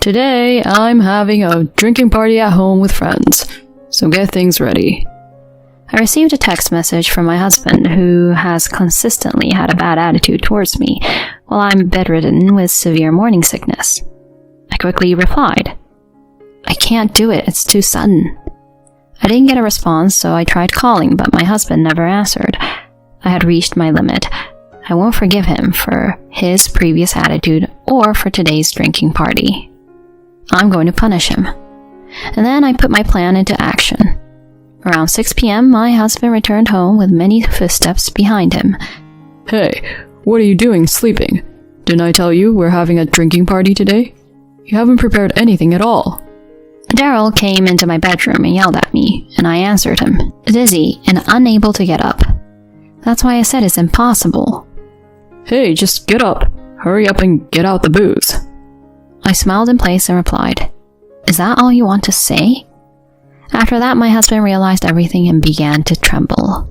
Today, I'm having a drinking party at home with friends, so get things ready. I received a text message from my husband, who has consistently had a bad attitude towards me while I'm bedridden with severe morning sickness. I quickly replied, "I can't do it, it's too sudden." I didn't get a response, so I tried calling, but my husband never answered. I had reached my limit. I won't forgive him for his previous attitude or for today's drinking party. I'm going to punish him. And then I put my plan into action. Around 6 p.m., my husband returned home with many footsteps behind him. Hey, what are you doing sleeping? Didn't I tell you we're having a drinking party today? You haven't prepared anything at all. Daryl came into my bedroom and yelled at me, and I answered him, dizzy and unable to get up. That's why I said it's impossible. Hey, just get up. Hurry up and get out the booze. I smiled in place and replied, "Is that all you want to say?" After that, my husband realized everything and began to tremble.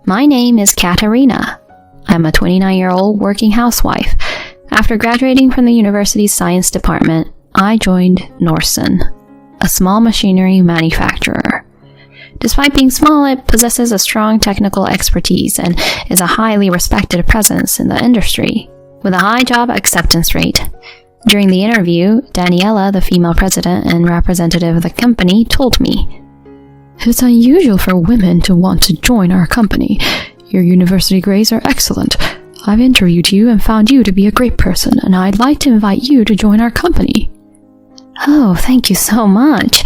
My name is Katerina. I'm a 29-year-old working housewife. After graduating from the university's science department, I joined Nordson, a small machinery manufacturer. Despite being small, it possesses a strong technical expertise and is a highly respected presence in the industry, with a high job acceptance rate. During the interview, Daniela, the female president and representative of the company, told me, "It's unusual for women to want to join our company. Your university grades are excellent. I've interviewed you and found you to be a great person, and I'd like to invite you to join our company." Oh, thank you so much.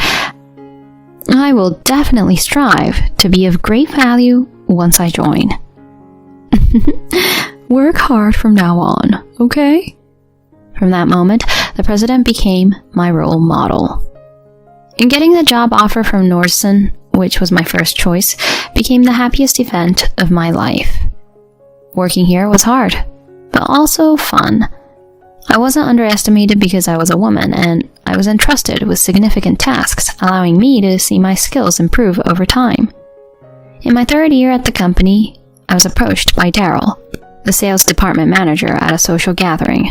I will definitely strive to be of great value once I join. Work hard from now on, okay? From that moment, the president became my role model. In getting the job offer from Nordson, which was my first choice, became the happiest event of my life. Working here was hard, but also fun. I wasn't underestimated because I was a woman, and I was entrusted with significant tasks, allowing me to see my skills improve over time. In my third year at the company, I was approached by Daryl, the sales department manager, at a social gathering.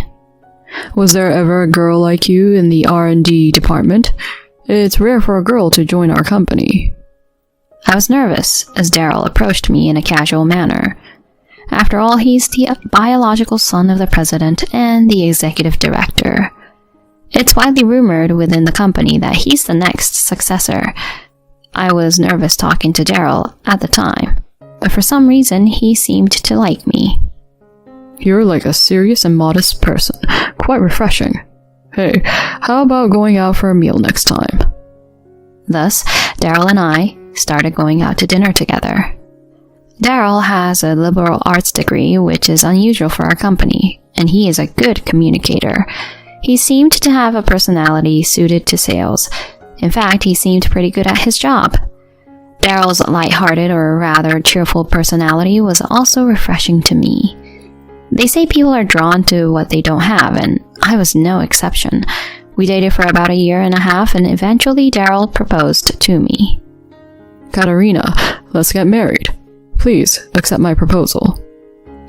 Was there ever a girl like you in the R&D department? It's rare for a girl to join our company. I was nervous as Daryl approached me in a casual manner. After all, he's the biological son of the president and the executive director. It's widely rumored within the company that he's the next successor. I was nervous talking to Daryl at the time, but for some reason he seemed to like me. You're like a serious and modest person. Quite refreshing. Hey, how about going out for a meal next time? Thus, Daryl and I started going out to dinner together. Daryl has a liberal arts degree, which is unusual for our company, and he is a good communicator. He seemed to have a personality suited to sales. In fact, he seemed pretty good at his job. Daryl's lighthearted, or rather cheerful personality was also refreshing to me. They say people are drawn to what they don't have, and I was no exception. We dated for about a year and a half, and eventually Daryl proposed to me. Katerina, let's get married. Please accept my proposal.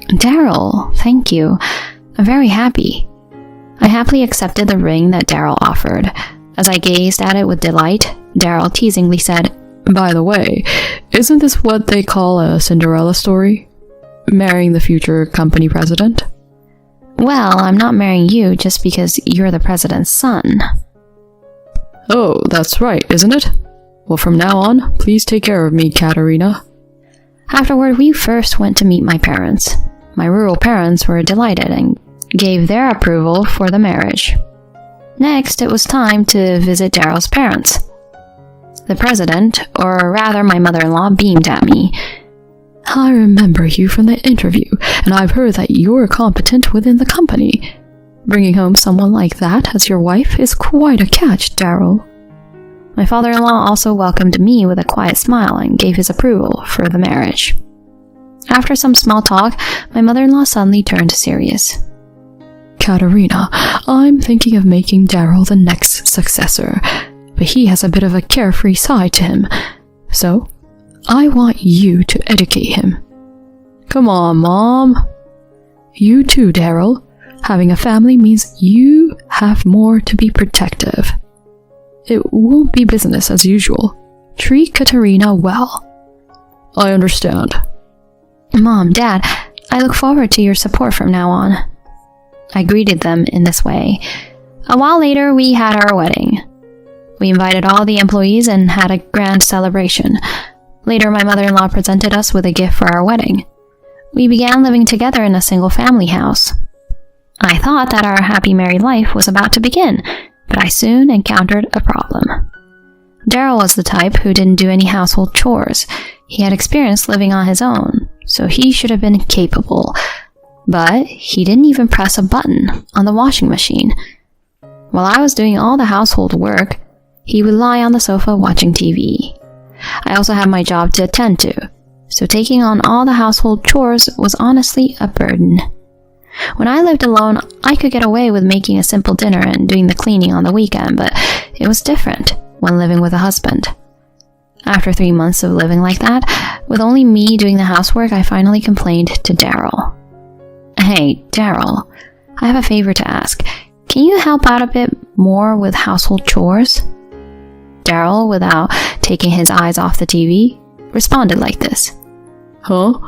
Daryl, thank you. I'm very happy. I happily accepted the ring that Daryl offered. As I gazed at it with delight, Daryl teasingly said, "By the way, isn't this what they call a Cinderella story? Marrying the future company president?" Well, I'm not marrying you just because you're the president's son. Oh, that's right, isn't it? Well, from now on, please take care of me, Katerina. Afterward, we first went to meet my parents. My rural parents were delighted and gave their approval for the marriage. Next, it was time to visit Daryl's parents. The president, or rather my mother-in-law, beamed at me. "I remember you from the interview, and I've heard that you're competent within the company. Bringing home someone like that as your wife is quite a catch, Daryl." My father-in-law also welcomed me with a quiet smile and gave his approval for the marriage. After some small talk, my mother-in-law suddenly turned serious. "Katerina, I'm thinking of making Daryl the next successor, but he has a bit of a carefree side to him, so I want you to educate him." "Come on, Mom." "You too, Daryl. Having a family means you have more to be protective. It won't be business as usual. Treat Katerina well. I understand. Mom, Dad, I look forward to your support from now on. I greeted them in this way. A while later, we had our wedding. We invited all the employees and had a grand celebration. Later, my mother-in-law presented us with a gift for our wedding. We began living together in a single-family house. I thought that our happy married life was about to begin, but I soon encountered a problem. Daryl was the type who didn't do any household chores. He had experience living on his own, so he should have been capable. But he didn't even press a button on the washing machine. While I was doing all the household work, he would lie on the sofa watching TV. I also had my job to attend to, so taking on all the household chores was honestly a burden. When I lived alone, I could get away with making a simple dinner and doing the cleaning on the weekend, but it was different when living with a husband. After 3 months of living like that, with only me doing the housework, I finally complained to Daryl. Hey, Daryl, I have a favor to ask. Can you help out a bit more with household chores? Daryl, without taking his eyes off the TV, responded like this. Huh?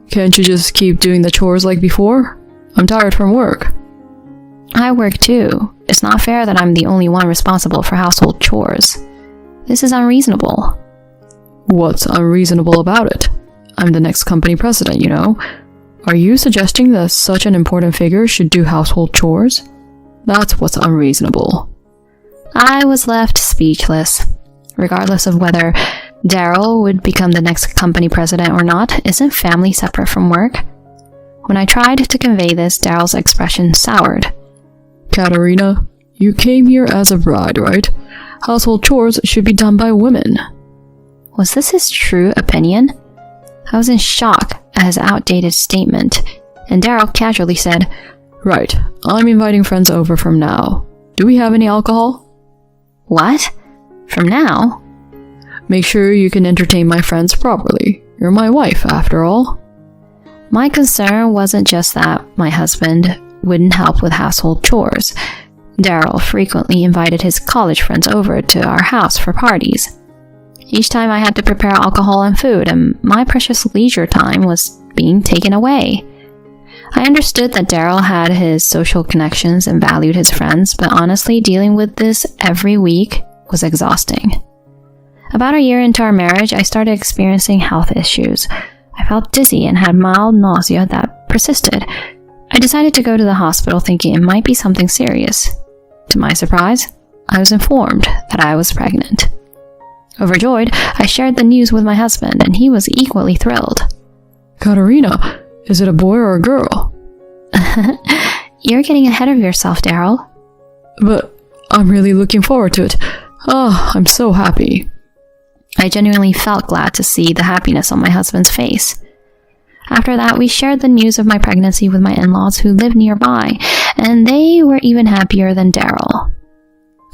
Can't you just keep doing the chores like before? I'm tired from work. I work too. It's not fair that I'm the only one responsible for household chores. This is unreasonable. What's unreasonable about it? I'm the next company president, you know. Are you suggesting that such an important figure should do household chores? That's what's unreasonable. I was left speechless. Regardless of whether Daryl would become the next company president or not, isn't family separate from work? When I tried to convey this, Daryl's expression soured. Katerina, you came here as a bride, right? Household chores should be done by women. Was this his true opinion? I was in shock at his outdated statement, and Daryl casually said, Right, I'm inviting friends over from now. Do we have any alcohol? What? From now? Make sure you can entertain my friends properly. You're my wife, after all. My concern wasn't just that my husband wouldn't help with household chores. Daryl frequently invited his college friends over to our house for parties. Each time I had to prepare alcohol and food, and my precious leisure time was being taken away. I understood that Daryl had his social connections and valued his friends, but honestly, dealing with this every week was exhausting. About a year into our marriage, I started experiencing health issues. I felt dizzy and had mild nausea that persisted. I decided to go to the hospital thinking it might be something serious. To my surprise, I was informed that I was pregnant. Overjoyed, I shared the news with my husband, and he was equally thrilled. Katerina, is it a boy or a girl? You're getting ahead of yourself, Daryl. But I'm really looking forward to it. I'm so happy. I genuinely felt glad to see the happiness on my husband's face. After that, we shared the news of my pregnancy with my in-laws who lived nearby, and they were even happier than Daryl.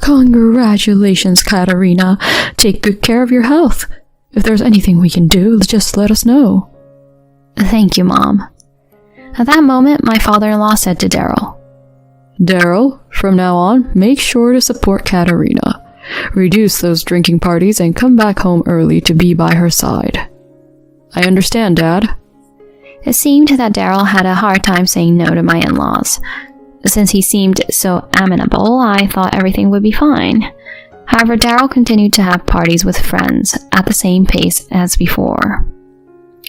Congratulations, Katerina. Take good care of your health. If there's anything we can do, just let us know. Thank you, Mom. At that moment, my father-in-law said to Daryl, Daryl, from now on, make sure to support Katerina. Reduce those drinking parties and come back home early to be by her side. I understand, Dad. It seemed that Daryl had a hard time saying no to my in-laws. Since he seemed so amenable, I thought everything would be fine. However, Daryl continued to have parties with friends at the same pace as before.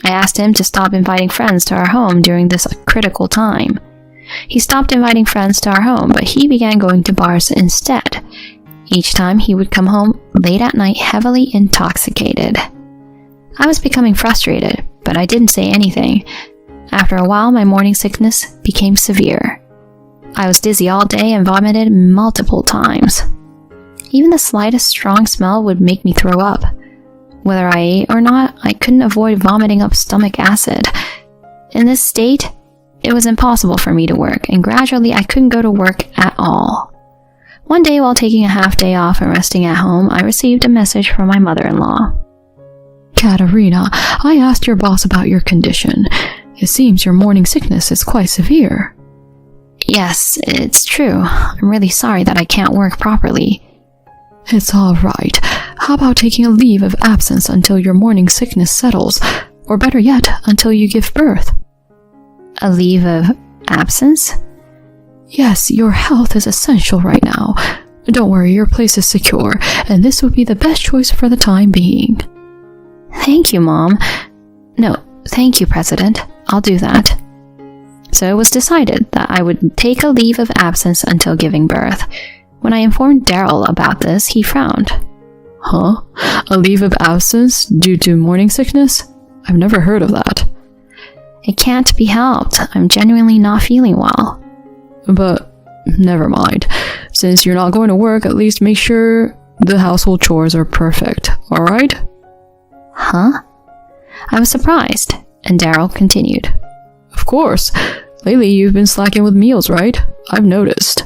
I asked him to stop inviting friends to our home during this critical time. He stopped inviting friends to our home, but he began going to bars instead. Each time he would come home late at night heavily intoxicated. I was becoming frustrated, but I didn't say anything. After a while, my morning sickness became severe. I was dizzy all day and vomited multiple times. Even the slightest strong smell would make me throw up. Whether I ate or not, I couldn't avoid vomiting up stomach acid. In this state, it was impossible for me to work, and gradually I couldn't go to work at all. One day, while taking a half day off and resting at home, I received a message from my mother-in-law. Katerina, I asked your boss about your condition. It seems your morning sickness is quite severe. Yes, it's true. I'm really sorry that I can't work properly. It's all right. How about taking a leave of absence until your morning sickness settles? Or better yet, until you give birth? A leave of absence? Yes, your health is essential right now. Don't worry, your place is secure, and this would be the best choice for the time being. Thank you, Mom. No, thank you, President. I'll do that. So it was decided that I would take a leave of absence until giving birth. When I informed Daryl about this, he frowned. Huh? A leave of absence due to morning sickness? I've never heard of that. It can't be helped. I'm genuinely not feeling well. But never mind. Since you're not going to work, at least make sure the household chores are perfect, alright? Huh? I was surprised, and Daryl continued. Of course. Lately you've been slacking with meals, right? I've noticed.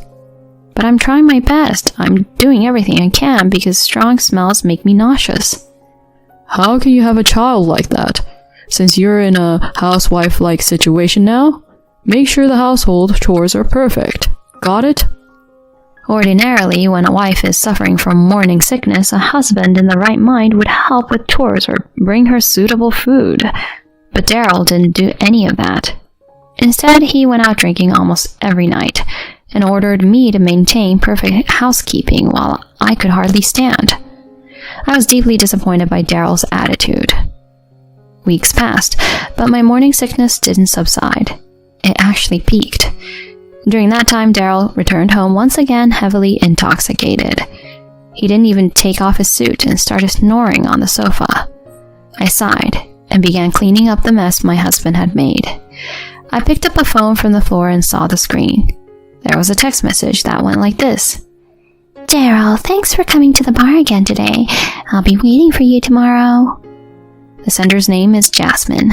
But I'm trying my best. I'm doing everything I can because strong smells make me nauseous. How can you have a child like that? Since you're in a housewife-like situation now, make sure the household chores are perfect. Got it? Ordinarily, when a wife is suffering from morning sickness, a husband in the right mind would help with chores or bring her suitable food. But Daryl didn't do any of that. Instead, he went out drinking almost every night and ordered me to maintain perfect housekeeping while I could hardly stand. I was deeply disappointed by Daryl's attitude. Weeks passed, but my morning sickness didn't subside. It actually peaked. During that time, Daryl returned home once again heavily intoxicated. He didn't even take off his suit and started snoring on the sofa. I sighed and began cleaning up the mess my husband had made. I picked up a phone from the floor and saw the screen. There was a text message that went like this. Daryl, thanks for coming to the bar again today. I'll be waiting for you tomorrow. The sender's name is Jasmine.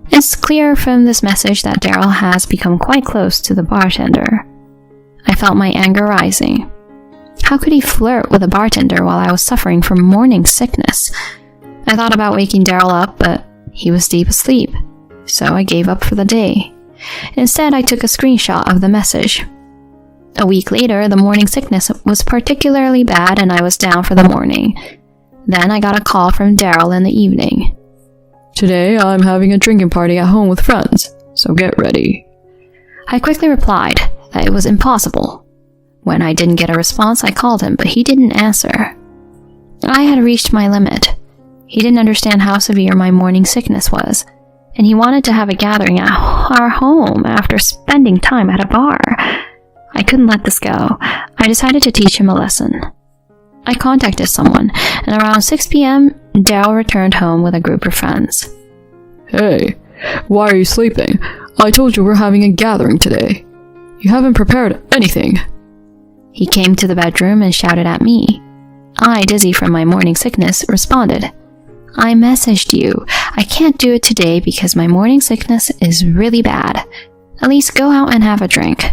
It's clear from this message that Daryl has become quite close to the bartender. I felt my anger rising. How could he flirt with a bartender while I was suffering from morning sickness? I thought about waking Daryl up, but he was deep asleep, so I gave up for the day. Instead, I took a screenshot of the message. A week later, the morning sickness was particularly bad and I was down for the morning. Then I got a call from Daryl in the evening. Today, I'm having a drinking party at home with friends, so get ready. I quickly replied that it was impossible. When I didn't get a response, I called him, but he didn't answer. I had reached my limit. He didn't understand how severe my morning sickness was, and he wanted to have a gathering at our home after spending time at a bar. I couldn't let this go. I decided to teach him a lesson. I contacted someone, and around 6 p.m., Daryl returned home with a group of friends. Hey, why are you sleeping? I told you we're having a gathering today. You haven't prepared anything. He came to the bedroom and shouted at me. I, dizzy from my morning sickness, responded, I messaged you. I can't do it today because my morning sickness is really bad. At least go out and have a drink.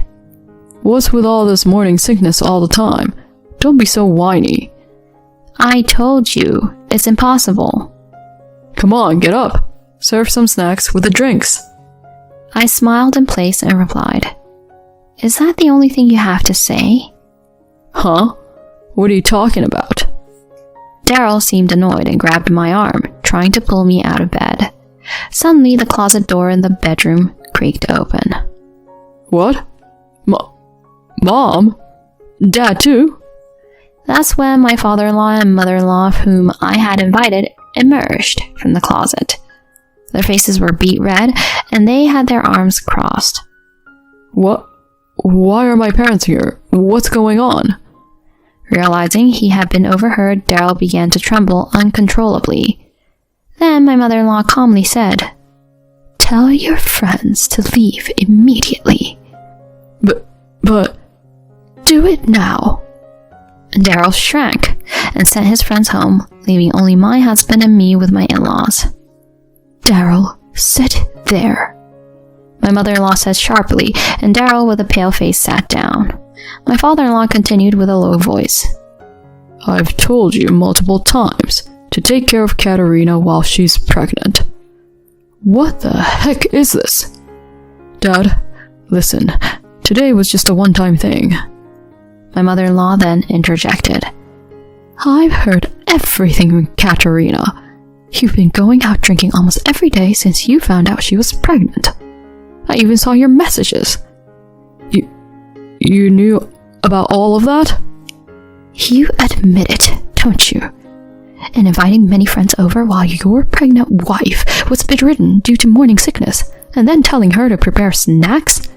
What's with all this morning sickness all the time? Don't be so whiny. I told you, it's impossible. Come on, get up. Serve some snacks with the drinks. I smiled in place and replied, Is that the only thing you have to say? Huh? What are you talking about? Daryl seemed annoyed and grabbed my arm, trying to pull me out of bed. Suddenly, the closet door in the bedroom creaked open. What? Mom? Dad too? That's when my father-in-law and mother-in-law, whom I had invited, emerged from the closet. Their faces were beet red, and they had their arms crossed. What? Why are my parents here? What's going on? Realizing he had been overheard, Daryl began to tremble uncontrollably. Then my mother-in-law calmly said, Tell your friends to leave immediately. But... Do it now. Daryl shrank and sent his friends home, leaving only my husband and me with my in-laws. Daryl, sit there. My mother-in-law said sharply, and Daryl with a pale face sat down. My father-in-law continued with a low voice. I've told you multiple times to take care of Katerina while she's pregnant. What the heck is this? Dad, listen. Today was just a one-time thing. My mother-in-law then interjected. I've heard everything from Katerina. You've been going out drinking almost every day since you found out she was pregnant. I even saw your messages. You knew about all of that? You admit it, don't you? And inviting many friends over while your pregnant wife was bedridden due to morning sickness, and then telling her to prepare snacks?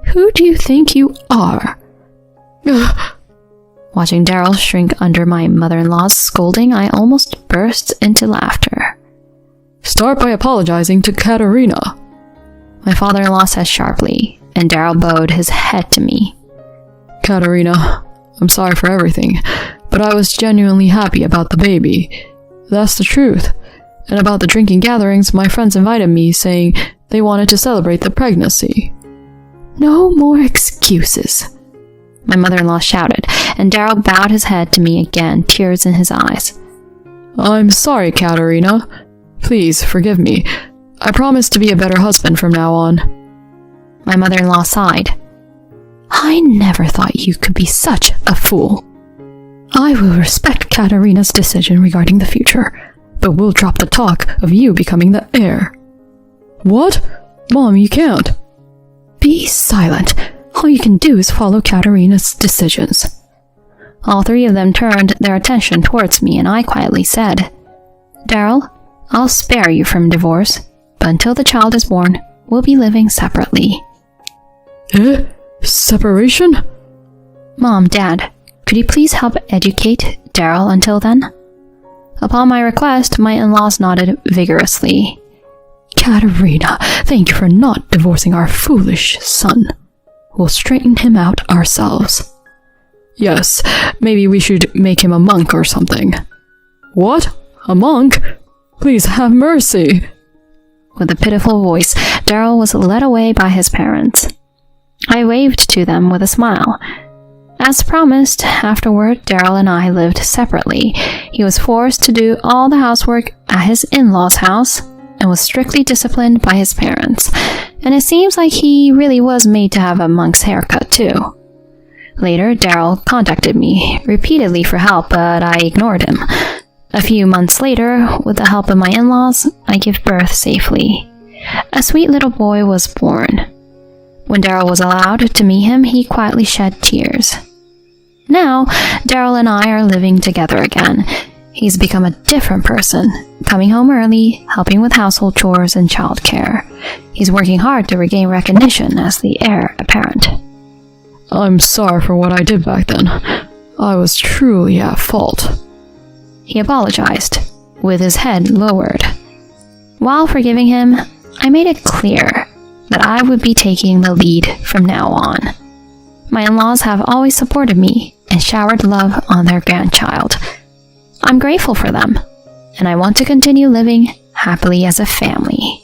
Who do you think you are? Watching Daryl shrink under my mother-in-law's scolding, I almost burst into laughter. Start by apologizing to Katerina. My father-in-law said sharply, and Daryl bowed his head to me. Katerina, I'm sorry for everything, but I was genuinely happy about the baby. That's the truth. And about the drinking gatherings, my friends invited me, saying they wanted to celebrate the pregnancy. No more excuses, my mother-in-law shouted, and Daryl bowed his head to me again, tears in his eyes. I'm sorry, Katerina. Please forgive me. I promise to be a better husband from now on. My mother-in-law sighed. I never thought you could be such a fool. I will respect Katerina's decision regarding the future, but we'll drop the talk of you becoming the heir. What? Mom, you can't. Be silent. All you can do is follow Katerina's decisions. All three of them turned their attention towards me, and I quietly said, Daryl, I'll spare you from divorce, but until the child is born, we'll be living separately. Separation? Mom, Dad, could you please help educate Daryl until then? Upon my request, my in-laws nodded vigorously. Katerina, thank you for not divorcing our foolish son. We'll straighten him out ourselves. Yes, maybe we should make him a monk or something. What? A monk? Please have mercy. With a pitiful voice, Daryl was led away by his parents. I waved to them with a smile. As promised, afterward, Daryl and I lived separately. He was forced to do all the housework at his in-laws' house and was strictly disciplined by his parents. And it seems like he really was made to have a monk's haircut, too. Later, Daryl contacted me repeatedly for help, but I ignored him. A few months later, with the help of my in-laws, I gave birth safely. A sweet little boy was born. When Daryl was allowed to meet him, he quietly shed tears. Now, Daryl and I are living together again. He's become a different person, coming home early, helping with household chores and childcare. He's working hard to regain recognition as the heir apparent. I'm sorry for what I did back then. I was truly at fault. He apologized, with his head lowered. While forgiving him, I made it clear that I would be taking the lead from now on. My in-laws have always supported me and showered love on their grandchild. I'm grateful for them, and I want to continue living happily as a family.